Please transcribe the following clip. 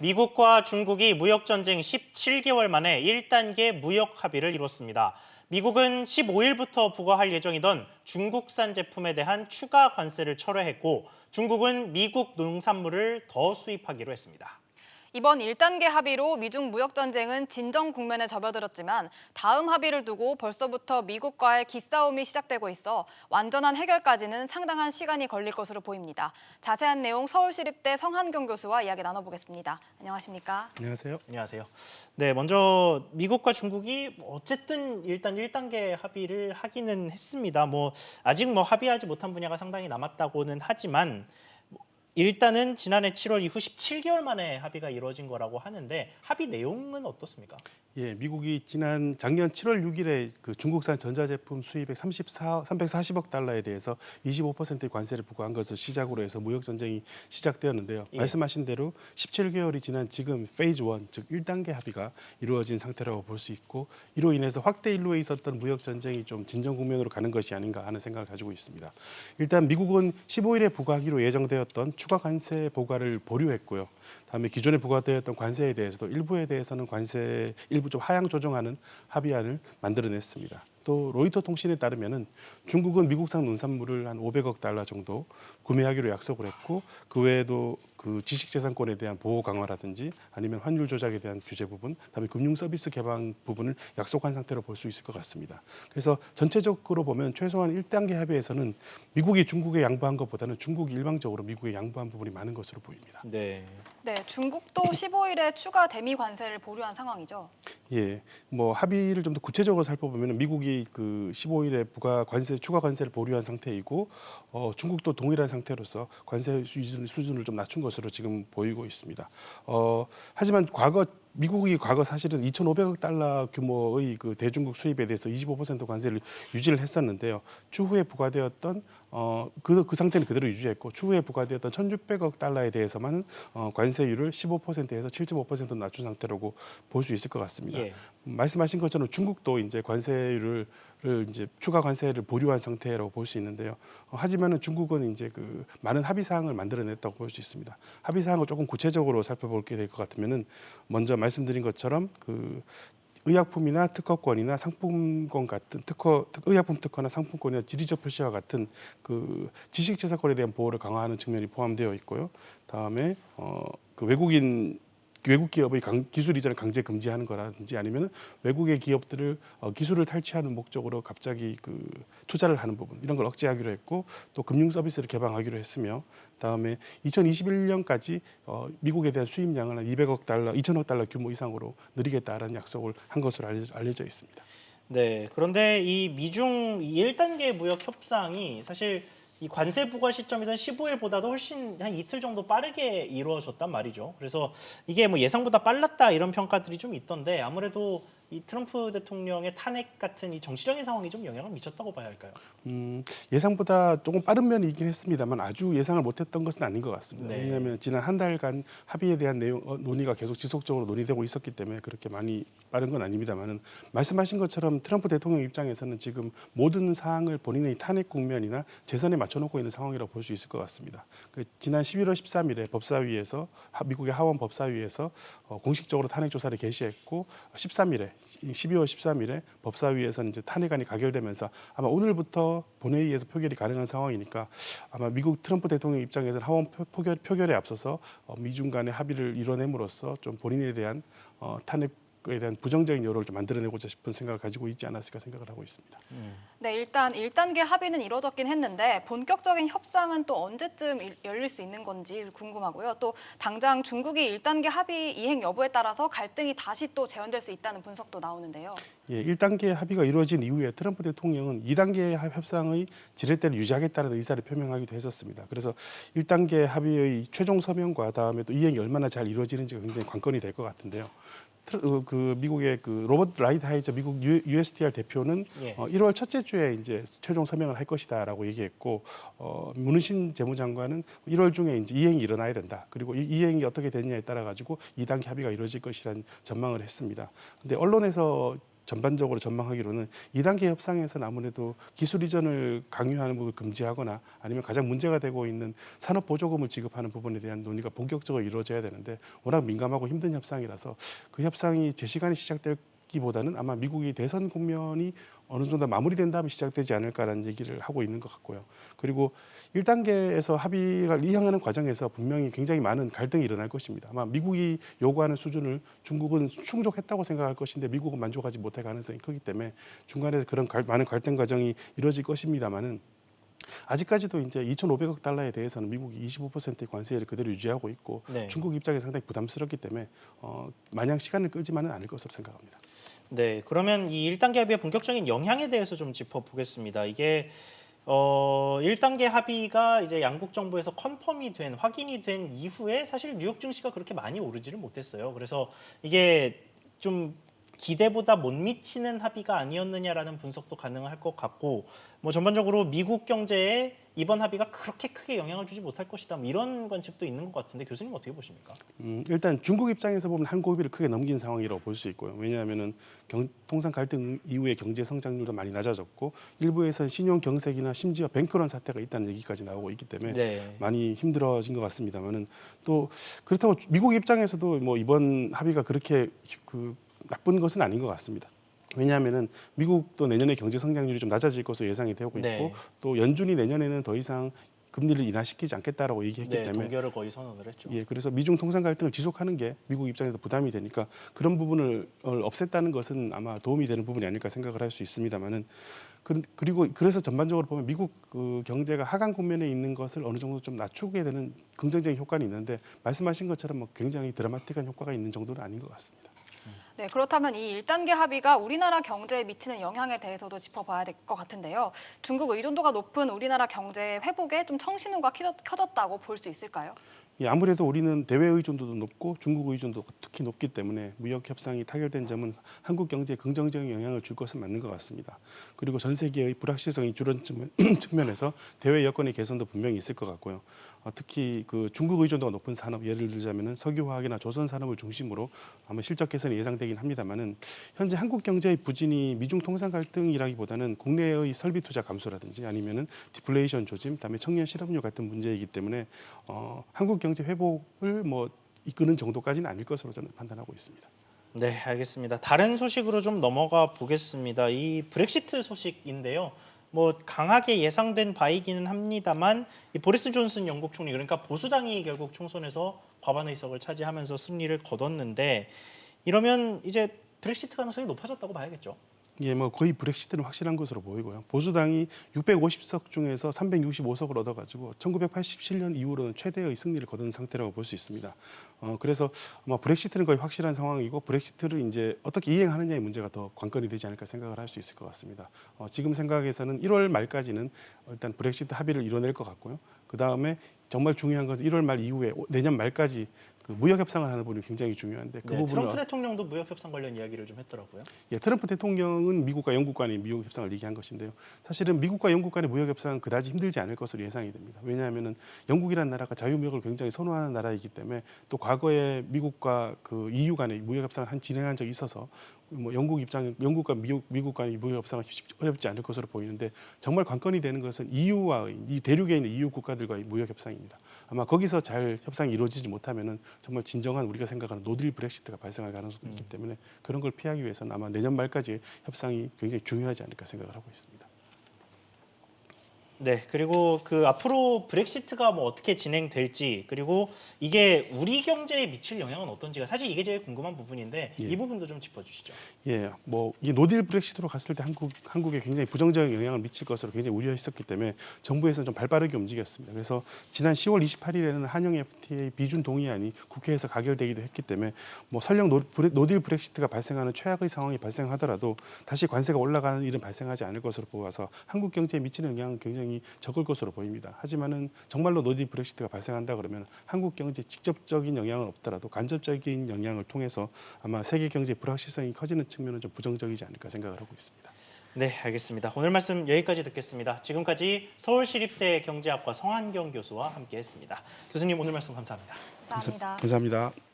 미국과 중국이 무역전쟁 17개월 만에 1단계 무역 합의를 이뤘습니다. 미국은 15일부터 부과할 예정이던 중국산 제품에 대한 추가 관세를 철회했고, 중국은 미국 농산물을 더 수입하기로 했습니다. 이번 1단계 합의로 미중 무역 전쟁은 진정 국면에 접어들었지만 다음 합의를 두고 벌써부터 미국과의 기싸움이 시작되고 있어 완전한 해결까지는 상당한 시간이 걸릴 것으로 보입니다. 자세한 내용 서울시립대 성한경 교수와 이야기 나눠보겠습니다. 안녕하십니까? 안녕하세요. 안녕하세요. 네, 먼저 미국과 중국이 어쨌든 일단 1단계 합의를 하기는 했습니다. 아직 합의하지 못한 분야가 상당히 남았다고는 하지만 일단은 지난해 7월 이후 17개월 만에 합의가 이루어진 거라고 하는데 합의 내용은 어떻습니까? 예, 미국이 작년 7월 6일에 그 중국산 전자제품 수입액 340억 달러에 대해서 25%의 관세를 부과한 것을 시작으로 해서 무역 전쟁이 시작되었는데요. 예. 말씀하신 대로 17개월이 지난 지금 페이즈 1, 즉 1단계 합의가 이루어진 상태라고 볼 수 있고, 이로 인해서 확대 일로에 있었던 무역 전쟁이 좀 진정 국면으로 가는 것이 아닌가 하는 생각을 가지고 있습니다. 일단 미국은 15일에 부과하기로 예정되었던 추가 관세 부과를 보류했고요. 다음에 기존에 부과되었던 관세에 대해서도 일부에 대해서는 관세 일부 좀 하향 조정하는 합의안을 만들어냈습니다. 또 로이터 통신에 따르면은 중국은 미국산 농산물을 한 500억 달러 정도 구매하기로 약속을 했고, 그 외에도 그 지식재산권에 대한 보호 강화라든지 아니면 환율 조작에 대한 규제 부분, 그다음에 금융 서비스 개방 부분을 약속한 상태로 볼 수 있을 것 같습니다. 그래서 전체적으로 보면 최소한 1단계 합의에서는 미국이 중국에 양보한 것보다는 중국이 일방적으로 미국에 양보한 부분이 많은 것으로 보입니다. 네. 네, 중국도 15일에 추가 대미 관세를 보류한 상황이죠. 예, 합의를 좀 더 구체적으로 살펴보면 미국이 그 15일에 추가 관세를 보류한 상태이고, 중국도 동일한 상태로서 관세 수준을 좀 낮춘 것으로 지금 보이고 있습니다. 하지만 미국이 과거 사실은 2,500억 달러 규모의 그 대중국 수입에 대해서 25% 관세를 유지를 했었는데요. 추후에 부과되었던 그 상태는 그대로 유지했고, 추후에 부과되었던 1,600억 달러에 대해서만 관세율을 15%에서 7.5%로 낮춘 상태라고 볼 수 있을 것 같습니다. 예. 말씀하신 것처럼 중국도 이제 관세율을 이제 추가 관세를 보류한 상태라고 볼 수 있는데요. 하지만은 중국은 이제 그 많은 합의 사항을 만들어냈다고 볼 수 있습니다. 합의 사항을 조금 구체적으로 살펴볼게 될 것 같으면은 먼저 말씀드린 것처럼 그 의약품이나 특허권이나 상품권 같은 의약품 특허나 상품권이나 지리적 표시와 같은 그 지식재산권에 대한 보호를 강화하는 측면이 포함되어 있고요. 다음에 그 외국 기업의 기술 이전을 강제 금지하는 거라든지 아니면 외국의 기업들을 기술을 탈취하는 목적으로 갑자기 그 투자를 하는 부분, 이런 걸 억제하기로 했고, 또 금융 서비스를 개방하기로 했으며, 다음에 2021년까지 미국에 대한 수입량을 한 2,000억 달러 규모 이상으로 늘리겠다라는 약속을 한 것으로 알려져 있습니다. 네. 그런데 이 미중 1단계 무역 협상이 사실 이 관세 부과 시점이던 15일보다도 훨씬 한 이틀 정도 빠르게 이루어졌단 말이죠. 그래서 이게 예상보다 빨랐다 이런 평가들이 좀 있던데, 아무래도 이 트럼프 대통령의 탄핵 같은 이 정치적인 상황이 좀 영향을 미쳤다고 봐야 할까요? 예상보다 조금 빠른 면이 있긴 했습니다만 아주 예상을 못했던 것은 아닌 것 같습니다. 네. 왜냐하면 지난 한 달간 합의에 대한 논의가 계속 지속적으로 논의되고 있었기 때문에 그렇게 많이 빠른 건 아닙니다만은, 말씀하신 것처럼 트럼프 대통령 입장에서는 지금 모든 사항을 본인의 탄핵 국면이나 재선에 맞춰놓고 있는 상황이라고 볼 수 있을 것 같습니다. 지난 11월 13일에 법사위에서 미국의 하원 법사위에서 공식적으로 탄핵 조사를 개시했고, 12월 13일에 법사위에서는 이제 탄핵안이 가결되면서 아마 오늘부터 본회의에서 표결이 가능한 상황이니까 아마 미국 트럼프 대통령 입장에서는 하원 표결에 앞서서 미중 간의 합의를 이뤄냄으로써 좀 본인에 대한 탄핵에 대한 부정적인 여론을 좀 만들어내고자 싶은 생각을 가지고 있지 않았을까 생각을 하고 있습니다. 네, 일단 1단계 합의는 이루어졌긴 했는데 본격적인 협상은 또 언제쯤 열릴 수 있는 건지 궁금하고요. 또 당장 중국이 1단계 합의 이행 여부에 따라서 갈등이 다시 또 재현될 수 있다는 분석도 나오는데요. 예, 1단계 합의가 이루어진 이후에 트럼프 대통령은 2단계 협상의 지렛대를 유지하겠다는 의사를 표명하기도 했었습니다. 그래서 1단계 합의의 최종 서명과 다음에 또 이행이 얼마나 잘 이루어지는지가 굉장히 관건이 될 것 같은데요. 그 미국의 그 로버트 라이트하이저 미국 USTR 대표는 예. 1월 첫째 주에 이제 최종 서명을 할 것이다라고 얘기했고, 문희신 재무장관은 1월 중에 이제 이행이 일어나야 된다. 그리고 이 이행이 어떻게 됐냐에 따라 가지고 2단계 합의가 이루어질 것이라는 전망을 했습니다. 근데 언론에서 전반적으로 전망하기로는 2단계 협상에서는 아무래도 기술 이전을 강요하는 부분을 금지하거나 아니면 가장 문제가 되고 있는 산업 보조금을 지급하는 부분에 대한 논의가 본격적으로 이루어져야 되는데 워낙 민감하고 힘든 협상이라서 그 협상이 제 시간에 시작될기보다는 아마 미국이 대선 국면이 어느 정도 마무리된 다음에 시작되지 않을까라는 얘기를 하고 있는 것 같고요. 그리고 1단계에서 합의를 이행하는 과정에서 분명히 굉장히 많은 갈등이 일어날 것입니다. 아마 미국이 요구하는 수준을 중국은 충족했다고 생각할 것인데 미국은 만족하지 못할 가능성이 크기 때문에 중간에서 그런 많은 갈등 과정이 이루어질 것입니다만은 아직까지도 이제 2,500억 달러에 대해서는 미국이 25%의 관세를 그대로 유지하고 있고 네. 중국 입장에 상당히 부담스럽기 때문에 마냥 시간을 끌지만은 않을 것으로 생각합니다. 네, 그러면 이 1단계 합의의 본격적인 영향에 대해서 좀 짚어보겠습니다. 이게 1단계 합의가 이제 양국 정부에서 확인이 된 이후에 사실 뉴욕 증시가 그렇게 많이 오르지를 못했어요. 그래서 이게 좀 기대보다 못 미치는 합의가 아니었느냐라는 분석도 가능할 것 같고, 뭐 전반적으로 미국 경제에 이번 합의가 그렇게 크게 영향을 주지 못할 것이다, 뭐 이런 관측도 있는 것 같은데 교수님 어떻게 보십니까? 일단 중국 입장에서 보면 한 고비를 크게 넘긴 상황이라고 볼 수 있고요. 왜냐하면은 통상 갈등 이후에 경제 성장률도 많이 낮아졌고 일부에서는 신용 경색이나 심지어 뱅크런 사태가 있다는 얘기까지 나오고 있기 때문에 네. 많이 힘들어진 것 같습니다만은 또 그렇다고 미국 입장에서도 뭐 이번 합의가 그렇게 나쁜 것은 아닌 것 같습니다. 왜냐하면은 미국도 내년에 경제 성장률이 좀 낮아질 것으로 예상이 되고 있고 네. 또 연준이 내년에는 더 이상 금리를 인하시키지 않겠다라고 얘기했기 네, 때문에 동결을 거의 선언을 했죠. 예, 그래서 미중 통상 갈등을 지속하는 게 미국 입장에서 부담이 되니까 그런 부분을 없앴다는 것은 아마 도움이 되는 부분이 아닐까 생각을 할 수 있습니다만은 그리고 그래서 전반적으로 보면 미국 그 경제가 하강 국면에 있는 것을 어느 정도 좀 낮추게 되는 긍정적인 효과는 있는데 말씀하신 것처럼 뭐 굉장히 드라마틱한 효과가 있는 정도는 아닌 것 같습니다. 네, 그렇다면 이 1단계 합의가 우리나라 경제에 미치는 영향에 대해서도 짚어봐야 될 것 같은데요. 중국 의존도가 높은 우리나라 경제 회복에 좀 청신호가 켜졌다고 볼 수 있을까요? 예, 아무래도 우리는 대외 의존도도 높고 중국 의존도가 특히 높기 때문에 무역 협상이 타결된 점은 한국 경제에 긍정적인 영향을 줄 것은 맞는 것 같습니다. 그리고 전 세계의 불확실성이 줄은 측면에서 대외 여건의 개선도 분명히 있을 것 같고요. 특히 그 중국 의존도가 높은 산업, 예를 들자면은 석유화학이나 조선 산업을 중심으로 아마 실적 개선이 예상되긴 합니다만은 현재 한국 경제의 부진이 미중 통상 갈등이라기보다는 국내의 설비 투자 감소라든지 아니면은 디플레이션 조짐, 그다음에 청년 실업률 같은 문제이기 때문에 한국 경제 회복을 뭐 이끄는 정도까지는 아닐 것으로 저는 판단하고 있습니다. 네, 알겠습니다. 다른 소식으로 좀 넘어가 보겠습니다. 이 브렉시트 소식인데요. 뭐 강하게 예상된 바이기는 합니다만 이 보리스 존슨 영국 총리, 그러니까 보수당이 결국 총선에서 과반 의석을 차지하면서 승리를 거뒀는데 이러면 이제 브렉시트 가능성이 높아졌다고 봐야겠죠. 예, 뭐 거의 브렉시트는 확실한 것으로 보이고요. 보수당이 650석 중에서 365석을 얻어가지고 1987년 이후로는 최대의 승리를 거둔 상태라고 볼 수 있습니다. 그래서 아마 브렉시트는 거의 확실한 상황이고 브렉시트를 이제 어떻게 이행하느냐의 문제가 더 관건이 되지 않을까 생각을 할 수 있을 것 같습니다. 지금 생각에서는 1월 말까지는 일단 브렉시트 합의를 이뤄낼 것 같고요. 그 다음에 정말 중요한 것은 1월 말 이후에 내년 말까지 그 무역 협상을 하는 부분이 굉장히 중요한데 그 네, 부분을 트럼프 대통령도 무역 협상 관련 이야기를 좀 했더라고요. 예, 트럼프 대통령은 미국과 영국 간의 무역 협상을 얘기한 것인데요. 사실은 미국과 영국 간의 무역 협상은 그다지 힘들지 않을 것으로 예상이 됩니다. 왜냐하면은 영국이라는 나라가 자유무역을 굉장히 선호하는 나라이기 때문에 또 과거에 미국과 그 EU 간의 무역 협상을 진행한 적이 있어서 뭐 영국과 미국 간의 무역 협상은 어렵지 않을 것으로 보이는데 정말 관건이 되는 것은 EU와 이 대륙에 있는 EU 국가들과의 무역 협상입니다. 아마 거기서 잘 협상이 이루어지지 못하면은 정말 진정한 우리가 생각하는 노딜 브렉시트가 발생할 가능성도 있기 때문에 그런 걸 피하기 위해서는 아마 내년 말까지 협상이 굉장히 중요하지 않을까 생각을 하고 있습니다. 네, 그리고 그 앞으로 브렉시트가 뭐 어떻게 진행될지, 그리고 이게 우리 경제에 미칠 영향은 어떤지가 사실 이게 제일 궁금한 부분인데 예. 이 부분도 좀 짚어주시죠. 예, 뭐 이 노딜 브렉시트로 갔을 때 한국에 굉장히 부정적인 영향을 미칠 것으로 굉장히 우려했었기 때문에 정부에서는 좀 발빠르게 움직였습니다. 그래서 지난 10월 28일에는 한영 FTA 비준 동의안이 국회에서 가결되기도 했기 때문에 뭐 설령 노딜 브렉시트가 발생하는 최악의 상황이 발생하더라도 다시 관세가 올라가는 일은 발생하지 않을 것으로 보아서 한국 경제에 미치는 영향은 굉장히 적을 것으로 보입니다. 하지만은 정말로 노딜 브렉시트가 발생한다 그러면 한국 경제에 직접적인 영향은 없더라도 간접적인 영향을 통해서 아마 세계 경제의 불확실성이 커지는 측면은 좀 부정적이지 않을까 생각을 하고 있습니다. 네, 알겠습니다. 오늘 말씀 여기까지 듣겠습니다. 지금까지 서울시립대 경제학과 성한경 교수와 함께했습니다. 교수님 오늘 말씀 감사합니다. 감사합니다. 감사합니다.